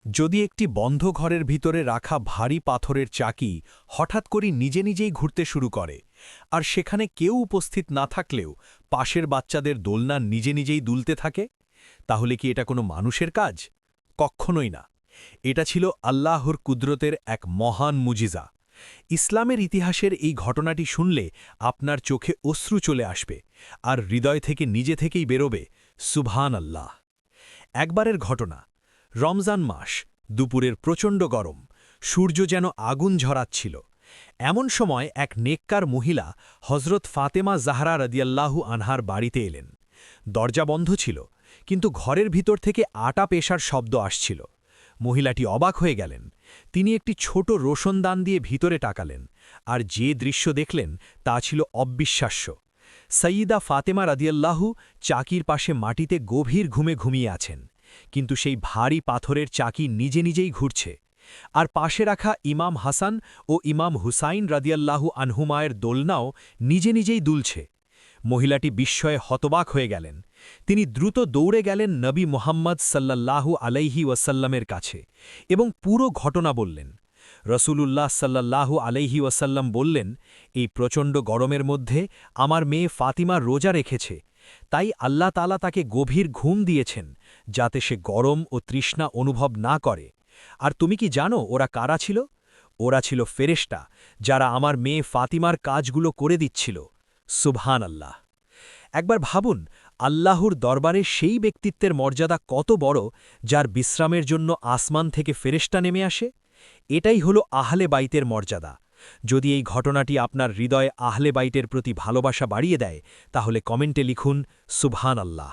যদি একটি বন্ধ ঘরের ভিতরে রাখা ভারী পাথরের চাকি হঠাৎ করে নিজে নিজেই ঘুরতে শুরু করে আর সেখানে কেউ উপস্থিত না থাকলেও পাশের বাচ্চাদের দোলনা নিজে নিজেই দুলতে থাকে, তাহলে কি এটা কোনো মানুষের কাজ? কক্ষণই না। এটা ছিল আল্লাহর কুদরতের এক মহান মুজিজা। ইসলামের ইতিহাসের এই ঘটনাটি শুনলে আপনার চোখে অশ্রু চলে আসবে আর হৃদয় থেকে নিজে থেকেই বেরোবে সুবহান আল্লাহ। একবারের ঘটনা, রমজান মাস, দুপুরের প্রচণ্ড গরম, সূর্য যেন আগুন ঝরাচ্ছিল। এমন সময় এক নেককার মহিলা হজরত ফাতেমা জাহরা রাদিয়াল্লাহু আনহার বাড়িতে এলেন। দরজা বন্ধ ছিল, কিন্তু ঘরের ভিতর থেকে আটা পেশার শব্দ আসছিল। মহিলাটি অবাক হয়ে গেলেন। তিনি একটি ছোট রোশনদান দিয়ে ভিতরে টাকালেন, আর যে দৃশ্য দেখলেন তা ছিল অবিশ্বাস্য। সঈদা ফাতেমা রাদিয়াল্লাহু চাকির পাশে মাটিতে গভীর ঘুমে ঘুমিয়ে আছেন, কিন্তু সেই ভারী পাথরের চাকি নিজে নিজেই ঘুরছে। আর পাশে রাখা ইমাম হাসান ও ইমাম হুসাইন রাদিয়াল্লাহু আনহুমায়ের দোলনাও নিজে নিজেই দুলছে। মহিলাটি বিস্ময়ে হতবাক হয়ে গেলেন। তিনি দ্রুত দৌড়ে গেলেন নবী মুহাম্মদ সাল্লাল্লাহু আলাইহি ওয়াসাল্লামের কাছে এবং পুরো ঘটনা বললেন। রসূলুল্লাহ সাল্লাল্লাহু আলাইহি ওয়াসাল্লাম বললেন, এই প্রচণ্ড গরমের মধ্যে আমার মেয়ে ফাতিমা রোজা রেখেছে, তাই আল্লাহ তাআলা তাকে গভীর ঘুম দিয়েছেন যাতে সে গরম ও তৃষ্ণা অনুভব না করে। আর তুমি কি জানো ওরা কারা ছিল? ওরা ছিল ফেরেশতা, যারা আমার মেয়ে ফাতিমার কাজগুলো করে দিচ্ছিল। সুবহান আল্লাহ। একবার ভাবুন, আল্লাহর দরবারে সেই ব্যক্তিত্বের মর্যাদা কত বড়, যার বিশ্রামের জন্য আসমান থেকে ফেরেশতা নেমে আসে। এটাই হলো আহলে বাইতের মর্যাদা। যদি এই ঘটনাটি আপনার হৃদয়ে আহলে বাইতের প্রতি ভালোবাসা বাড়িয়ে দেয়, তাহলে কমেন্টে লিখুন সুবহান আল্লাহ।